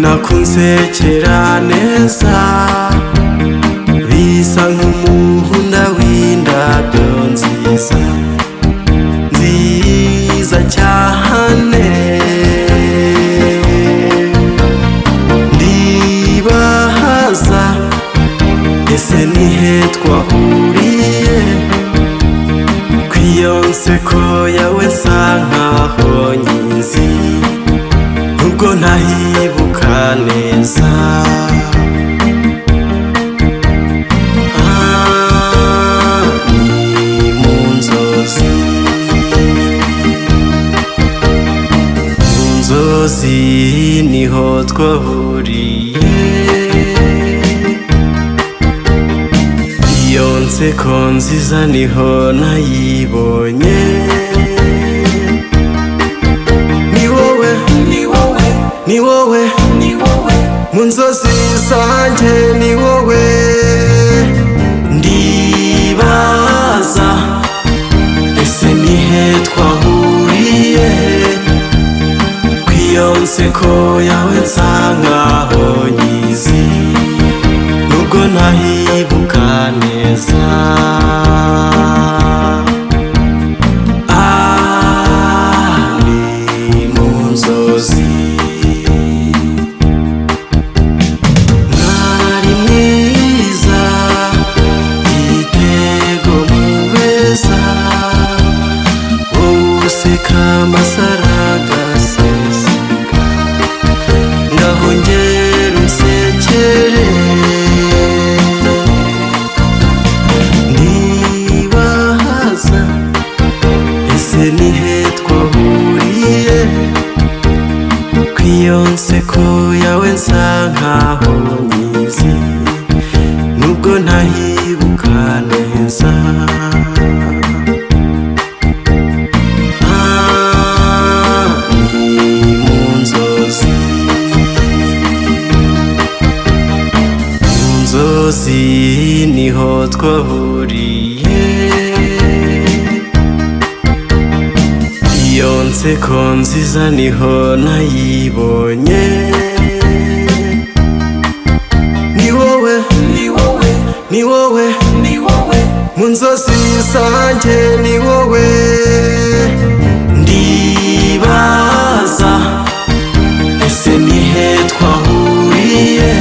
nakunsekera neza bisa nk'umuhunda w'indabyo nziza nziza cyane. Ndibaza ese nihe twahuriye kw'iyo nseko yawe nsa nkaho nyizi nubwo ntahibuka neza. Ni mu nzozi, mu nzozi niho twahuriye. Iyo nseko nziza niho nayibonye. Ni wowe, ni wowe, ni wowe, ni wowe mu nzozi zanjye, ni wowe. Ndibaza ese nihe twahuriye kw'iyo nseko yawe nsa nkaho nyizi nubwo ntahibuka neza. Ni mu nzozi, mwari mwiza igitego mubeza wowe useka amasaro agaseseka ngaho ngera unsekere. Ndibaza ese nihe twahuriye kw'iyo nseko yawe nsa nkaho nyizi nubwo ntahibuka neza. Ni mu nzozi, mu nzozi niho twahuriye. Iyo nseko nziza niho nayibonye. Ni wowe, ni wowe, ni wowe, ni wowe mu nzozi zanjye, ni wowe. Ndibaza ese nihe twahuriye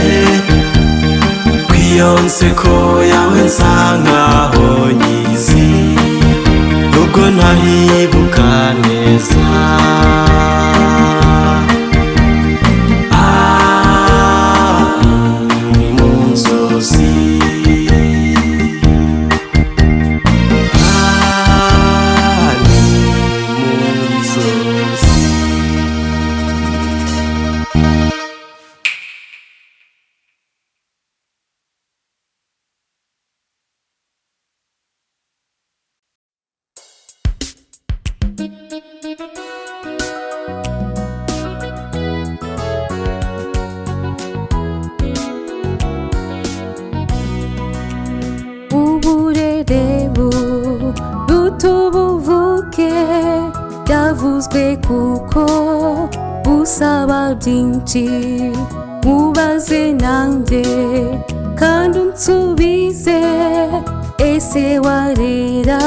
kw'iyo nseko yawe nsa nkaho nyizi nubwo ntahibuka neza. Ni mu nzozi, ni mu nzozi. Uburere buruta ubuvuke byavuzwe kuko busaba byinshi. Mubaze nanjye kandi unsubize ese warera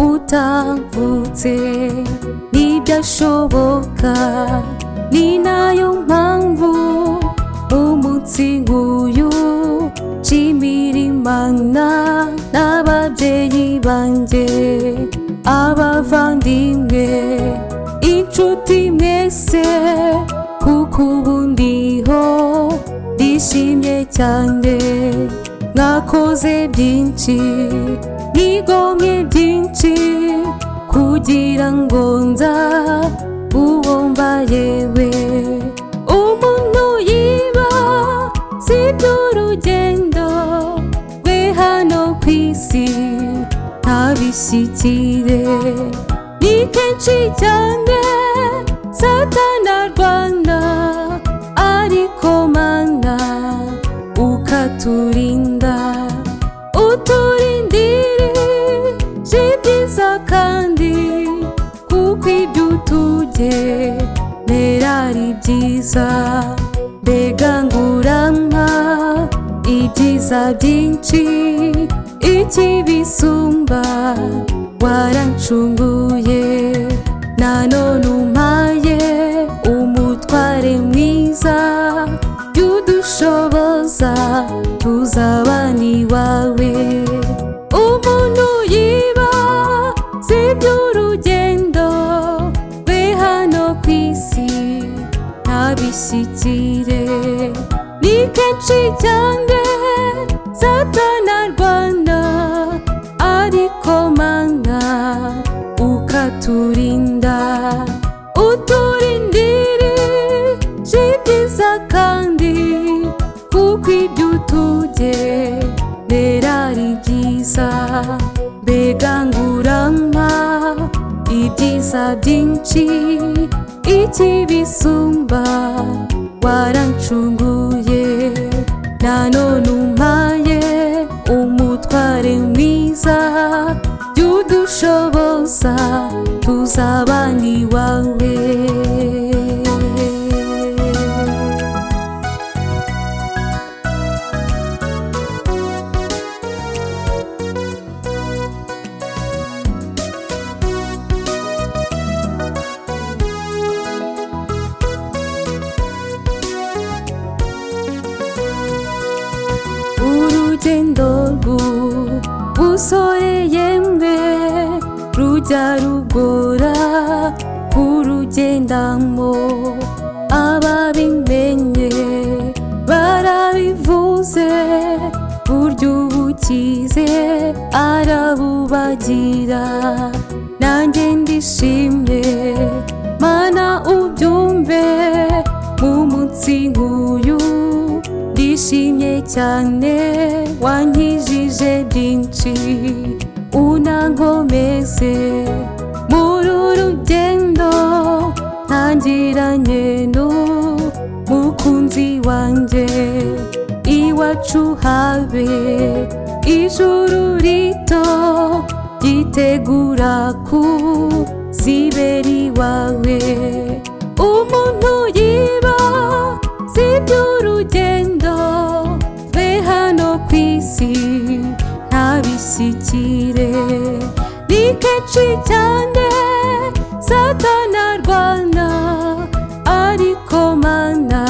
utavutse? Ntibyashoboka, ni nayo mpamvu umunsi nk'uyu nshimira Imana n'ababyeyi banjye, abavandimwe, inshuti mwese, kuko ubu ndiho ndishimye cyane. Mwakoze byinshi, mwigomwe byinshi kugira ngo nza uwo mbayewe. Umuntu yiba si iby'urugendo rwe hano ku isi ntabishyikire. Ni kenshi cyane Satani arwana, ariko Mana ukaturinda, uturindire ibyiza kandi kuko ibyo utugenera ari byiza. mbega ngurampa ibyiza byinshi ikibisumba warancunguye nanone umpaye umutware mwiza y'udushoboza tuzabana iwawe umuntu yiba si iby'urugendo rwe hano ku isi ntabishyikire ni kenshi cyane satani arwana ariko mana ukaturinda uturindire ibyiza kandi kuko ibyo utugenera ari byiza mbega ngurampa ibyiza byinshi ikibisumba warancunguye nanone umpaye umutware mwiza y'udushoboza tuzabana iwawe urugendo rw'ubusoreye mwe rujya rugora kurugendamo ababimenye barabivuze burya ubukize arabubagira nanjye ndishimye mana ubyumve mu munsi nk'uyu ndishimye cyane wankijije byinshi unankomeze muri urugendo ntangiranye n'umukunzi wanjye iwacu habe ijuru rito ryitegura kuzibera iwawe umuntu yiba si iby'urugendo twe hano ku isi ntabishyikire ni kenshi cyane satani arwana ariko mana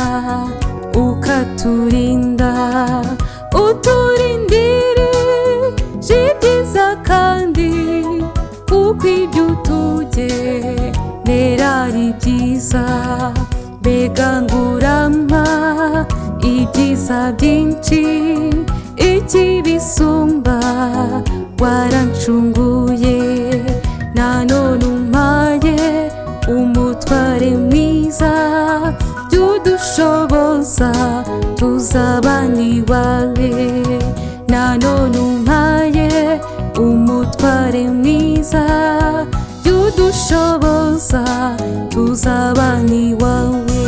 ukaturinda uturindire ibyiza kandi kuko ibyo utugenera ari byiza mbega ngurampa ibyiza byinshi ikibisumba warancunguye nanone umpaye umutware mwiza y'udushoboza tuzabana iwawe nanone umpaye umutware mwiza y'udushoboza tuzabana iwawe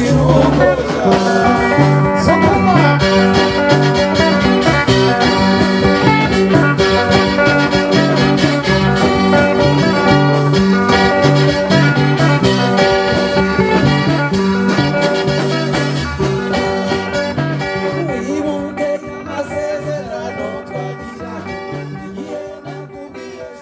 irungu